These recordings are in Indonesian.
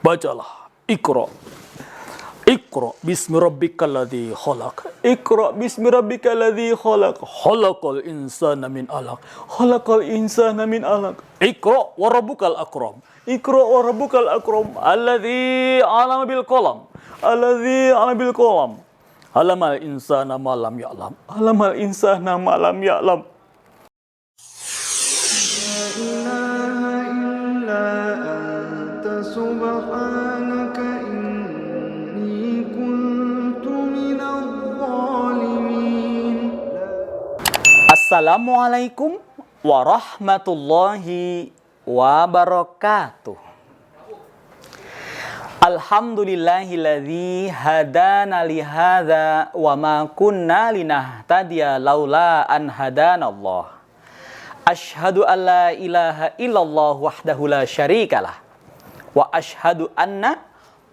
Bacalah. Iqra. Iqra bismi rabbikal ladzi khalaq. Iqra bismi rabbikal ladzi khalaq. Khalaqal insana min 'alaq. Khalaqal insana min 'alaq. Iqra wa rabbukal akram. Iqra wa rabbukal akram. Alladzi 'allama bil qalam. Alladzi 'allama bil qalam. 'Allamal insana ma lam ya'lam. 'Allamal insana ma lam ya'lam. Assalamualaikum warahmatullahi wabarakatuh. Alhamdulillahilladzi hadana li hadza wa ma kunna linahtadiya laula an hadanallah. Asyhadu an la ilaha illallah wahdahu la syarikalah wa asyhadu anna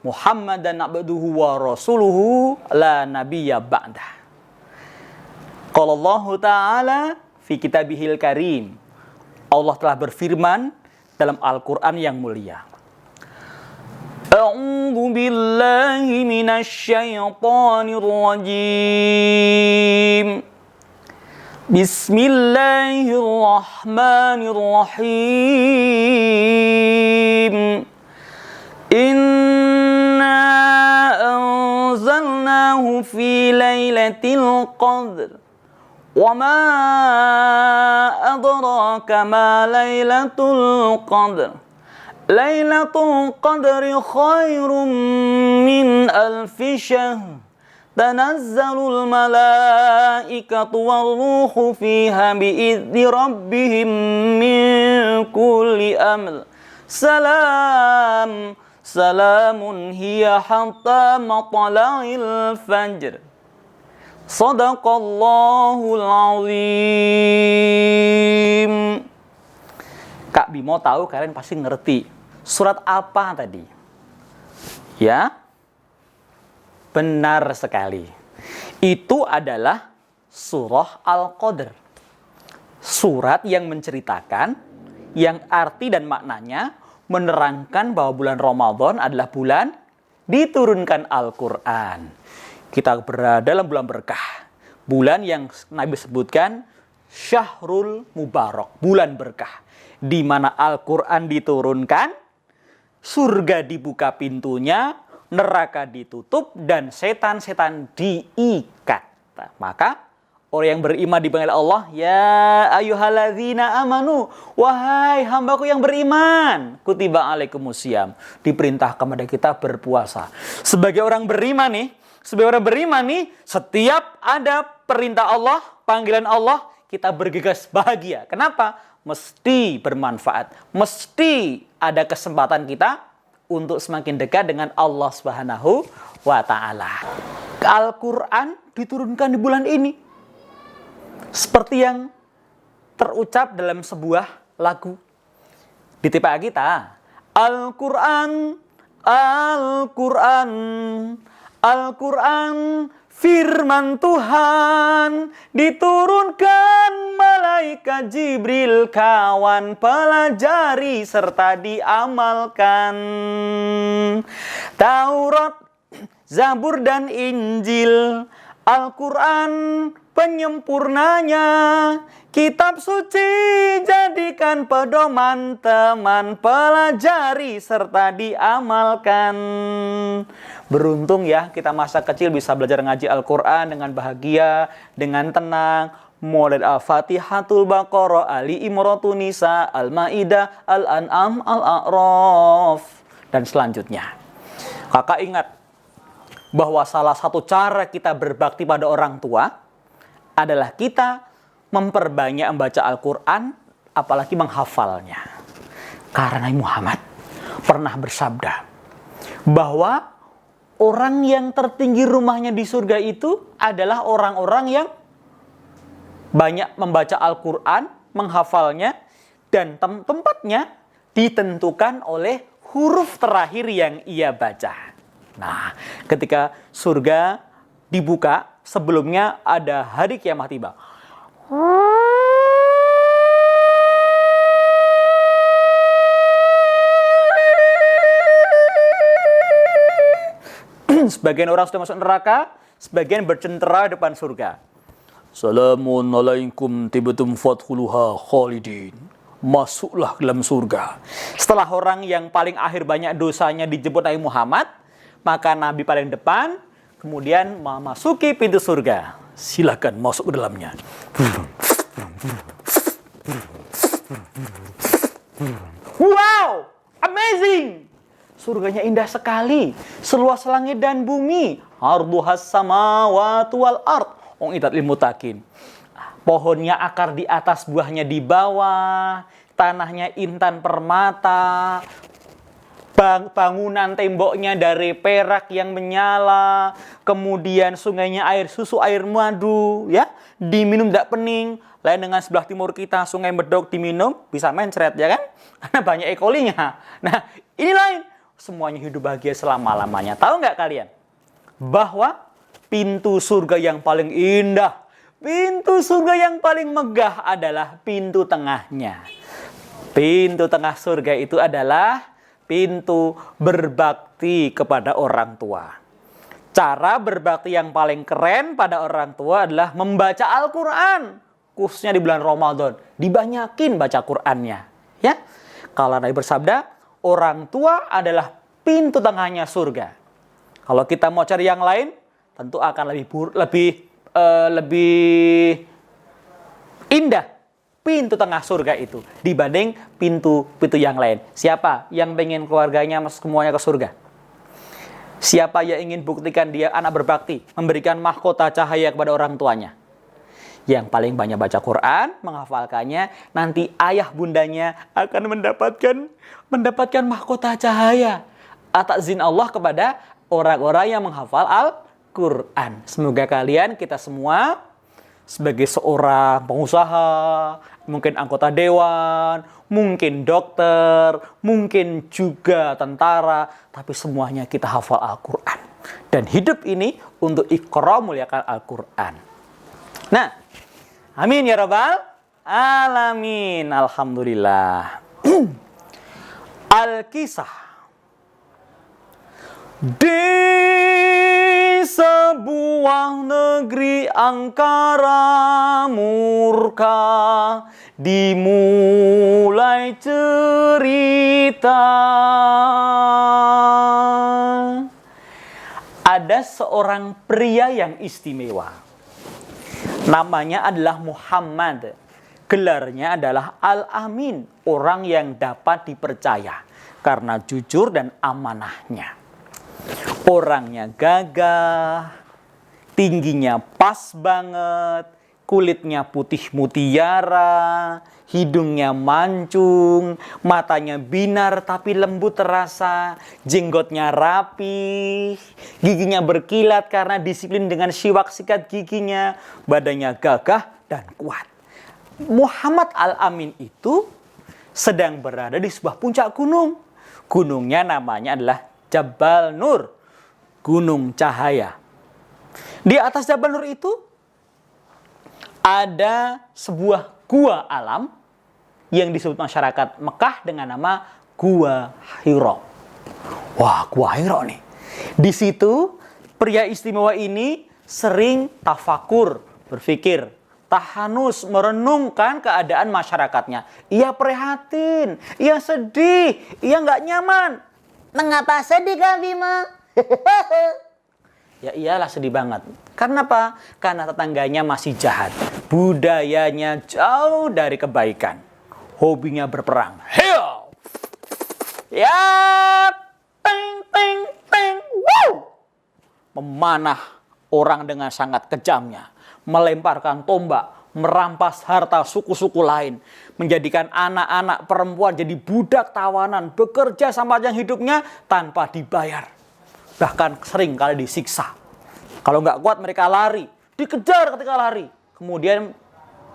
Muhammadan abduhu wa rasuluhu la nabiyya ba'dah. Qala Allah Ta'ala fi kitabihil karim. Allah telah berfirman dalam Al-Quran yang mulia. A'udzu billahi minasy syaithanir rajim. Bismillahirrahmanirrahim. Inna anzalnahu fi lailatul qadr. Wa ma adraka ma lailatul qadr. Lailatul qadri khairum min alfi syahr. Tanazzalul malaikatu war-ruhu fiha bi'izni rabbihim min kulli amr. Salamun hiya hatta matla'il fajr. Shadaqallahul azim. Kak Bimo tahu, kalian pasti ngerti surat apa tadi? Ya? Benar sekali. Itu adalah surah Al-Qadr. Surat yang menceritakan, yang arti dan maknanya menerangkan bahwa bulan Ramadan adalah bulan diturunkan Al-Quran. Kita berada dalam bulan berkah. Bulan yang Nabi sebutkan Syahrul Mubarak, bulan berkah. Di mana Al-Quran diturunkan, surga dibuka pintunya, neraka ditutup, dan setan-setan diikat. Maka orang yang beriman dipanggil Allah, ya ayyuhalladzina amanu, wahai hambaku yang beriman, kutiba alaikumusiyam, diperintah kepada kita berpuasa. Sebagai orang beriman nih, setiap ada perintah Allah, panggilan Allah, kita bergegas bahagia. Kenapa? Mesti bermanfaat. Mesti ada kesempatan kita untuk semakin dekat dengan Allah Subhanahu wa Ta'ala. Al-Quran diturunkan di bulan ini. Seperti yang terucap dalam sebuah lagu di TPA kita. Al-Quran, Al-Quran, Al-Quran, firman Tuhan, diturunkan malaikat Jibril, kawan pelajari serta diamalkan. Taurat, Zabur dan Injil, Al-Quran penyempurnanya, kitab suci jadikan pedoman, teman pelajari serta diamalkan. Beruntung ya kita masa kecil bisa belajar ngaji Al-Quran dengan bahagia, dengan tenang. Mulai Al-Fatihatul Baqarah, Ali Imran, Nisa, Al-Maidah, Al-An'am, Al-A'raf, dan selanjutnya. Kakak ingat bahwa salah satu cara kita berbakti pada orang tua adalah kita memperbanyak membaca Al-Quran, apalagi menghafalnya. Karena Nabi Muhammad pernah bersabda bahwa orang yang tertinggi rumahnya di surga itu adalah orang-orang yang banyak membaca Al-Quran, menghafalnya, dan tempatnya ditentukan oleh huruf terakhir yang ia baca. Nah, ketika surga dibuka, sebelumnya ada hari kiamat tiba. Sebagian orang sudah masuk neraka, sebagian bercentera depan surga. Salamun alaikum tibtum fadkhuluha khalidin. Masuklah ke dalam surga. Setelah orang yang paling akhir banyak dosanya dijemput Nabi Muhammad, maka Nabi paling depan, kemudian memasuki pintu surga. Silakan masuk ke dalamnya. Wow, amazing! Surganya indah sekali, seluas langit dan bumi. Arduhas samawati wal ard. Uiddat lil muttaqin. Pohonnya akar di atas, buahnya di bawah, tanahnya intan permata, bangunan temboknya dari perak yang menyala, kemudian sungainya air susu, air madu, ya, diminum tidak pening. Lain dengan sebelah timur kita, sungai Medok diminum, bisa mencret, ya kan? Karena banyak E. coli-nya. Nah, ini lain. Semuanya hidup bahagia selama-lamanya. Tahu nggak kalian? Bahwa pintu surga yang paling indah, pintu surga yang paling megah adalah pintu tengahnya. Pintu tengah surga itu adalah pintu berbakti kepada orang tua. Cara berbakti yang paling keren pada orang tua adalah membaca Al-Quran. Khususnya di bulan Ramadan. Dibanyakin baca Qurannya. Ya, kalau Nabi bersabda, orang tua adalah pintu tengahnya surga. Kalau kita mau cari yang lain, tentu akan lebih indah pintu tengah surga itu dibanding pintu-pintu yang lain. Siapa yang pengen keluarganya semuanya ke surga? Siapa yang ingin buktikan dia anak berbakti, memberikan mahkota cahaya kepada orang tuanya? Yang paling banyak baca Quran, menghafalkannya, nanti ayah bundanya akan mendapatkan mahkota cahaya atas izin Allah kepada orang-orang yang menghafal Al-Quran. Semoga kalian, kita semua, sebagai seorang pengusaha, mungkin anggota dewan, mungkin dokter, mungkin juga tentara, tapi semuanya kita hafal Al-Quran. Dan hidup ini untuk Iqra, muliakan Al-Quran. Nah, amin ya rabbal alamin. Alhamdulillah. Al-Kisah. Di sebuah negeri angkara murka dimulai cerita. Ada seorang pria yang istimewa. Namanya adalah Muhammad. Gelarnya adalah Al-Amin, orang yang dapat dipercaya karena jujur dan amanahnya. Orangnya gagah, tingginya pas banget, kulitnya putih mutiara, hidungnya mancung, matanya binar tapi lembut terasa, jenggotnya rapi, giginya berkilat karena disiplin dengan siwak sikat giginya, badannya gagah dan kuat. Muhammad Al-Amin itu sedang berada di sebuah puncak gunung. Gunungnya namanya adalah Jabal Nur, Gunung Cahaya. Di atas Jabal Nur itu ada sebuah gua alam yang disebut masyarakat Mekah dengan nama Gua Hira. Wah, Gua Hira nih. Di situ pria istimewa ini sering tafakur, berpikir, tahanus, merenungkan keadaan masyarakatnya. Ia prihatin, ia sedih, ia nggak nyaman. Mengapa sedih Kak Bima? Ya iyalah sedih banget. Karena apa? Karena tetangganya masih jahat. Budayanya jauh dari kebaikan. Hobinya berperang. Heo! Ya, teng, teng, teng, wow! Memanah orang dengan sangat kejamnya. Melemparkan tombak, merampas harta suku-suku lain, menjadikan anak-anak perempuan jadi budak tawanan, bekerja sepanjang hidupnya tanpa dibayar. Bahkan sering kali disiksa. Kalau nggak kuat mereka lari, dikejar ketika lari, kemudian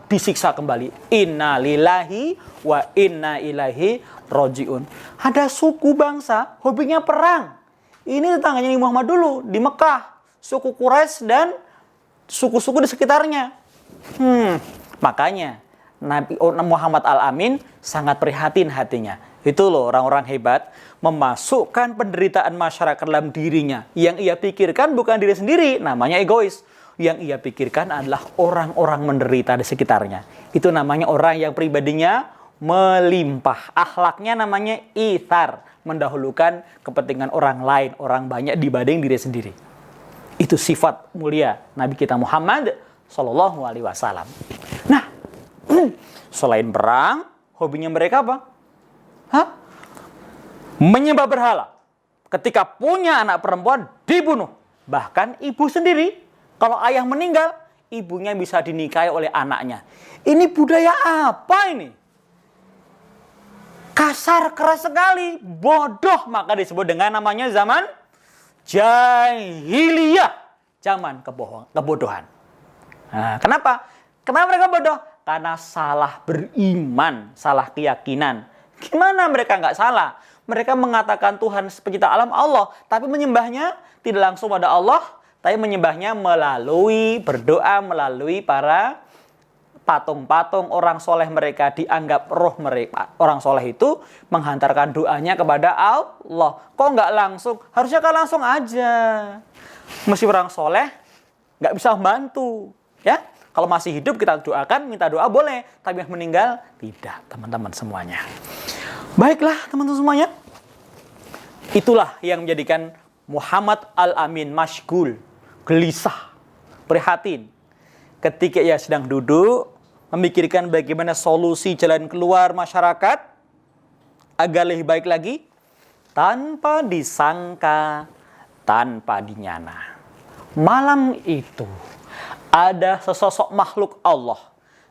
disiksa kembali. Inna lillahi wa inna ilaihi roji'un. Ada suku bangsa hobinya perang. Ini tetangganya Nabi Muhammad dulu di Mekah, suku Quraisy dan suku-suku di sekitarnya. Makanya Nabi Muhammad Al-Amin sangat prihatin hatinya. Itu loh orang-orang hebat, memasukkan penderitaan masyarakat dalam dirinya. Yang ia pikirkan bukan diri sendiri, namanya egois. Yang ia pikirkan adalah orang-orang menderita di sekitarnya. Itu namanya orang yang pribadinya melimpah. Akhlaknya namanya ithar, mendahulukan kepentingan orang lain, orang banyak dibanding diri sendiri. Itu sifat mulia Nabi kita Muhammad Sallallahu Alaihi Wasallam. Nah, selain perang, hobinya mereka apa? Menyembah berhala. Ketika punya anak perempuan, dibunuh. Bahkan ibu sendiri, kalau ayah meninggal, ibunya bisa dinikahi oleh anaknya. Ini budaya apa ini? Kasar, keras sekali, bodoh. Maka disebut dengan namanya zaman jahiliyah. Zaman kebodohan. Nah, kenapa? Kenapa mereka bodoh? Karena salah beriman, salah keyakinan. Gimana mereka nggak salah? Mereka mengatakan Tuhan pencipta alam Allah, tapi menyembahnya tidak langsung pada Allah, tapi menyembahnya melalui berdoa, melalui para patung-patung orang soleh mereka. Dianggap roh mereka. Orang soleh itu menghantarkan doanya kepada Allah. Kok nggak langsung? Harusnya kan langsung aja. Mesti orang soleh nggak bisa membantu, ya. Kalau masih hidup kita doakan, minta doa boleh. Tapi yang meninggal, tidak, teman-teman semuanya. Baiklah, teman-teman semuanya. Itulah yang menjadikan Muhammad Al-Amin masyghul, gelisah, prihatin. Ketika ia sedang duduk, memikirkan bagaimana solusi jalan keluar masyarakat, agar lebih baik lagi, tanpa disangka, tanpa dinyana. Malam itu, ada sesosok makhluk Allah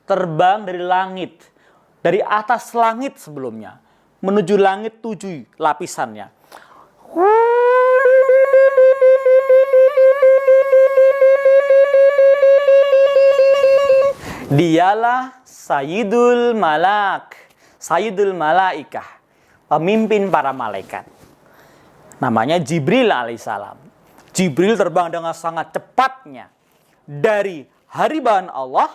terbang dari langit, dari atas langit sebelumnya, menuju langit 7 lapisannya. Dialah Sayyidul Malak, Sayyidul Malaikah, pemimpin para malaikat. Namanya Jibril alaihissalam. Jibril terbang dengan sangat cepatnya dari hariban Allah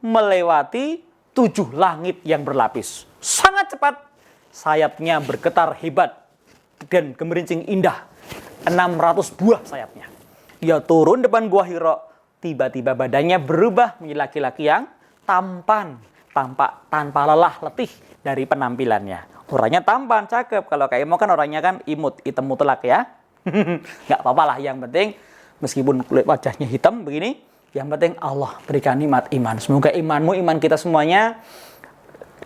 melewati 7 langit yang berlapis. Sangat cepat. Sayapnya bergetar hebat dan gemerincing indah. 600 buah sayapnya. Dia turun depan Gua Hira. Tiba-tiba badannya berubah menjadi laki-laki yang tampan. Tampak tanpa lelah letih dari penampilannya. Orangnya tampan, cakep. Kalau kayak Imo kan orangnya kan imut, hitam mutlak ya. Nggak apa-apa lah. Yang penting meskipun kulit wajahnya hitam begini, yang penting Allah berikan nikmat iman. Semoga imanmu, iman kita semuanya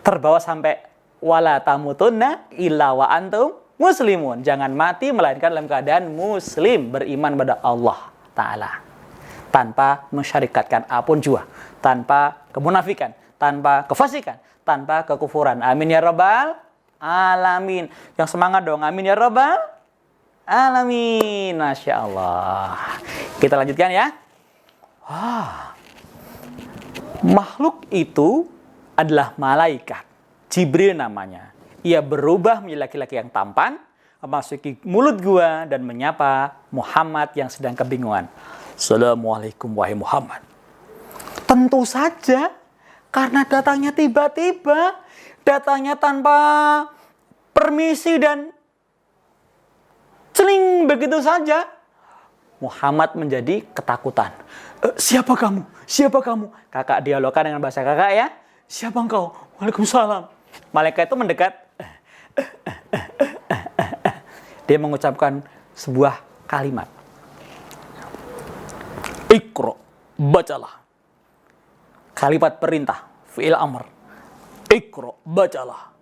terbawa sampai wala tamutunna illa wa antum muslimun. Jangan mati melainkan dalam keadaan muslim, beriman pada Allah Ta'ala. Tanpa mensyarikatkan apapun jua, tanpa kemunafikan, tanpa kefasikan, tanpa kekufuran. Amin ya rabbal alamin. Yang semangat dong, amin ya rabbal alamin. Masya Allah. Kita lanjutkan ya. Makhluk itu adalah malaikat. Jibril namanya. Ia berubah menjadi laki-laki yang tampan, memasuki mulut gua dan menyapa Muhammad yang sedang kebingungan. Assalamualaikum wahai Muhammad. Tentu saja, karena datangnya tiba-tiba, datangnya tanpa permisi dan celing begitu saja. Muhammad menjadi ketakutan. Siapa kamu? Siapa kamu? Kakak dialogkan dengan bahasa kakak ya. Siapa engkau? Waalaikumsalam. Malaikat itu mendekat. Dia mengucapkan sebuah kalimat. Iqra, bacalah. Kalimat perintah, fi'il amr. Iqra, bacalah.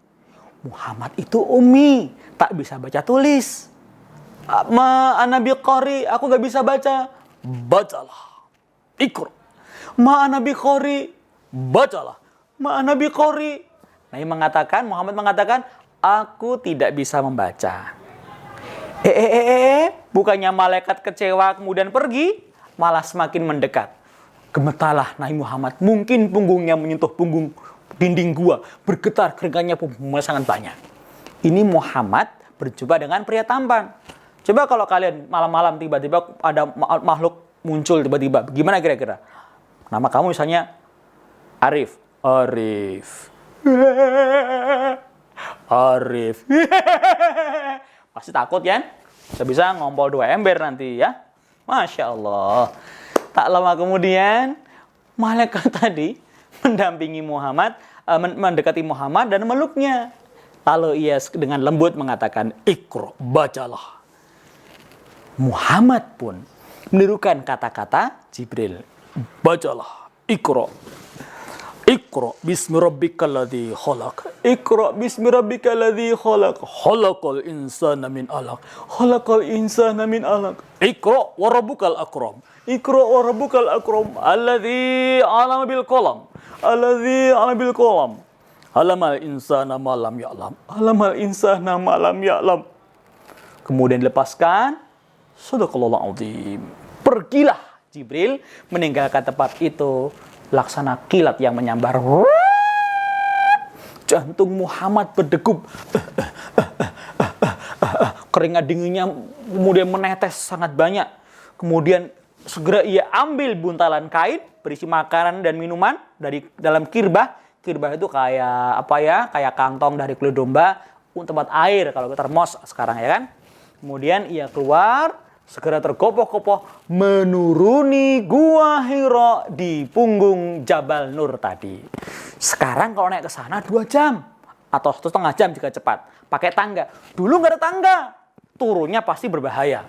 Muhammad itu ummi, tak bisa baca tulis. Ana biqari, aku gak bisa baca. Bacalah. Iqra. Ana biqari, bacalah. Ana biqari. Muhammad mengatakan, aku tidak bisa membaca. Bukannya malaikat kecewa kemudian pergi, malah semakin mendekat. Gemetalah Nabi Muhammad. Mungkin punggungnya menyentuh punggung dinding gua. Bergetar keringatnya pun sangat banyak. Ini Muhammad berjumpa dengan pria tampan. Coba kalau kalian malam-malam tiba-tiba ada makhluk muncul tiba-tiba. Gimana kira-kira? Nama kamu misalnya Arif. Arif. Pasti takut ya? Bisa-bisa ngompol 2 ember nanti ya. Masya Allah. Tak lama kemudian, malaikat tadi mendampingi Muhammad, mendekati Muhammad dan meluknya. Lalu ia dengan lembut mengatakan, Iqra, bacalah. Muhammad pun menirukan kata-kata Jibril. Bacalah, Iqra. Iqra bismi rabbikal ladzi khalaq. Iqra bismi rabbikal ladzi khalaq. Khalaqal insana min 'alaq. Khalaqal insana min 'alaq. Iqra wa rabbukal akram. Iqra wa rabbukal akram. Alladzi 'allama bil qalam. Alladzi 'allama bil qalam. 'Allamal insana ma lam ya'lam. 'Allamal insana ma lam ya'lam. Kemudian dilepaskan. Shadaqallahul azim. Pergilah Jibril meninggalkan tempat itu. Laksana kilat yang menyambar. Jantung Muhammad berdegup. Keringat dinginnya kemudian menetes sangat banyak. Kemudian segera ia ambil buntalan kain berisi makanan dan minuman dari dalam kirbah. Kirbah itu kayak apa ya? Kayak kantong dari kulit domba untuk tempat air kalau termos sekarang ya kan. Kemudian ia keluar. Segera tergopoh-gopoh menuruni Gua Hira di punggung Jabal Nur tadi. Sekarang kalau naik ke sana 2 jam atau 1,5 jam jika cepat. Pakai tangga. Dulu nggak ada tangga. Turunnya pasti berbahaya.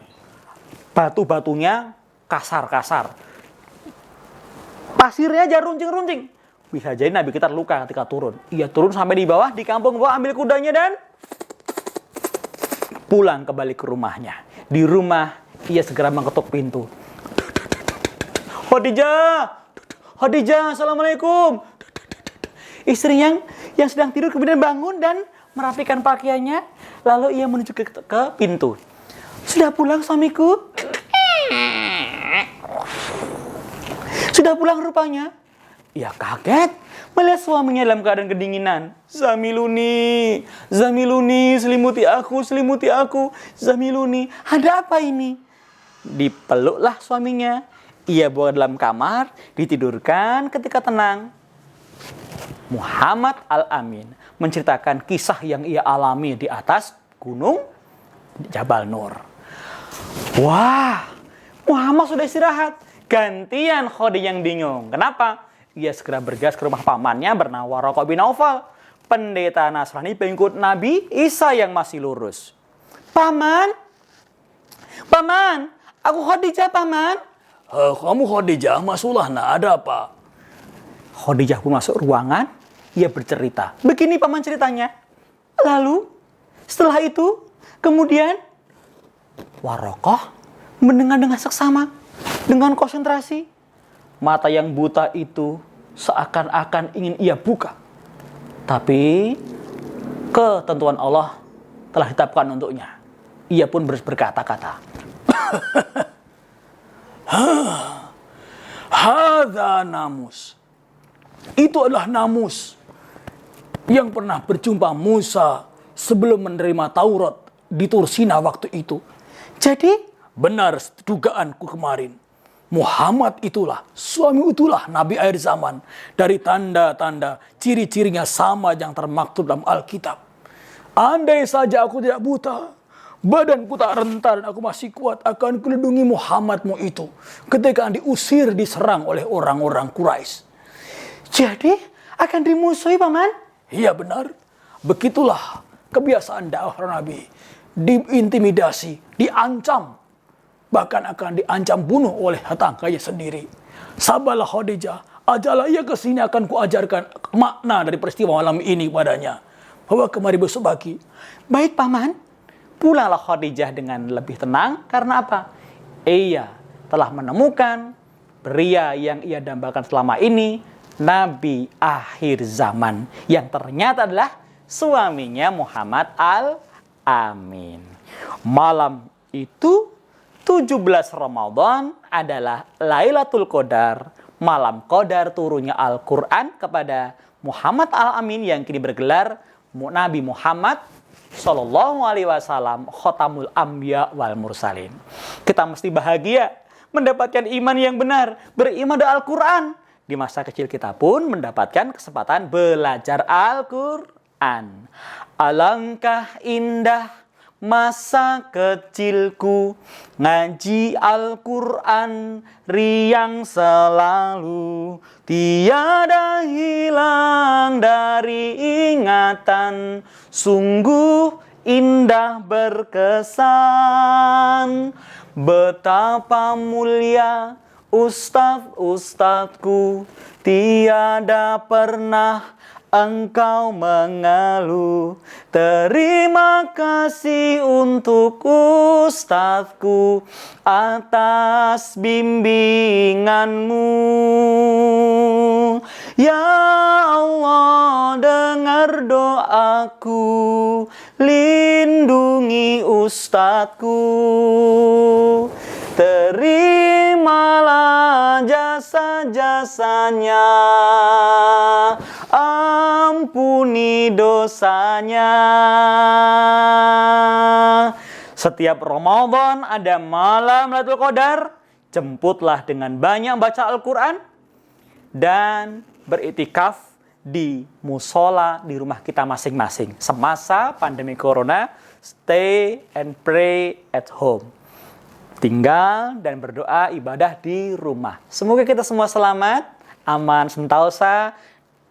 Batu-batunya kasar-kasar. Pasirnya aja runcing-runcing. Bisa jadi Nabi kita terluka ketika turun. Ia turun sampai di bawah, di kampung bawah, ambil kudanya dan pulang kembali ke rumahnya. Di rumah ia segera mengetuk pintu. Khadijah, Khadijah, assalamualaikum. Istri yang sedang tidur kemudian bangun dan merapikan pakaiannya. Lalu ia menuju ke pintu. Sudah pulang suamiku? Sudah pulang rupanya. Ia kaget melihat suaminya dalam keadaan kedinginan. Zamiluni, Zamiluni, selimuti aku, Zamiluni. Ada apa ini? Dipeluklah suaminya. Ia bawa dalam kamar, ditidurkan ketika tenang. Muhammad Al-Amin menceritakan kisah yang ia alami di atas gunung Jabal Nur. Wah, Muhammad sudah istirahat. Gantian Khadijah yang bingung. Kenapa? Ia segera bergegas ke rumah pamannya bernama Waraqah bin Naufal, pendeta Nasrani pengikut Nabi Isa yang masih lurus. Paman, aku Khadijah, paman. Kamu Khadijah, masuklah, ada apa? Khadijah pun masuk ruangan, ia bercerita. Begini paman ceritanya. Lalu, setelah itu, kemudian Waraqah mendengar dengan seksama, dengan konsentrasi. Mata yang buta itu seakan-akan ingin ia buka. Tapi ketentuan Allah telah ditetapkan untuknya. Ia pun berkata-kata. Hadza namus. Itu adalah namus yang pernah berjumpa Musa sebelum menerima Taurat di Tursina waktu itu. Jadi benar dugaanku kemarin. Muhammad itulah, suami itulah Nabi akhir zaman. Dari tanda-tanda, ciri-cirinya sama yang termaktub dalam Alkitab. Andai saja aku tidak buta, badanku tak renta dan aku masih kuat, akan kulindungi Muhammadmu itu ketika diusir, diserang oleh orang-orang Quraisy. Jadi akan dimusuhi paman? Iya benar. Begitulah kebiasaan dakwah Nabi. Diintimidasi, diancam. Bahkan akan diancam bunuh oleh tetangganya sendiri. Sabarlah Khadijah, ajalah ia ke sini, akan kuajarkan makna dari peristiwa malam ini padanya. Bahwa kemari besok pagi. Baik paman. Pulanglah Khadijah dengan lebih tenang. Karena apa? Ia telah menemukan pria yang ia dambakan selama ini, Nabi akhir zaman, yang ternyata adalah suaminya Muhammad Al-Amin. Malam itu 17 Ramadan adalah Lailatul Qadar, malam Qadar turunnya Al-Quran kepada Muhammad Al-Amin yang kini bergelar Nabi Muhammad Sallallahu Alaihi Wasallam, Khotamul Anbiya wal Mursalin. Kita mesti bahagia mendapatkan iman yang benar, beriman dengan Al-Quran. Di masa kecil kita pun mendapatkan kesempatan belajar Al-Quran. Quran. Alangkah indah masa kecilku, ngaji Al-Quran riang selalu, tiada hilang dari ingatan, sungguh indah berkesan. Betapa mulia ustadz-ustadzku, tiada pernah engkau mengeluh. Terima kasih untuk ustadzku atas bimbinganmu. Ya Allah, dengar doaku, lindungi ustadzku. Terimalah jasa-jasanya, ampuni dosanya. Setiap Ramadan ada malam Lailatul Qadar. Jemputlah dengan banyak baca Al-Quran dan beriktikaf di musola di rumah kita masing-masing. Semasa pandemi corona, stay and pray at home. Tinggal dan berdoa ibadah di rumah. Semoga kita semua selamat, aman sentosa,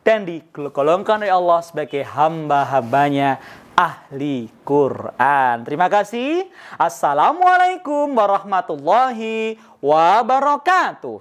dan digolongkan oleh Allah sebagai hamba-hambanya ahli Quran. Terima kasih. Assalamualaikum warahmatullahi wabarakatuh.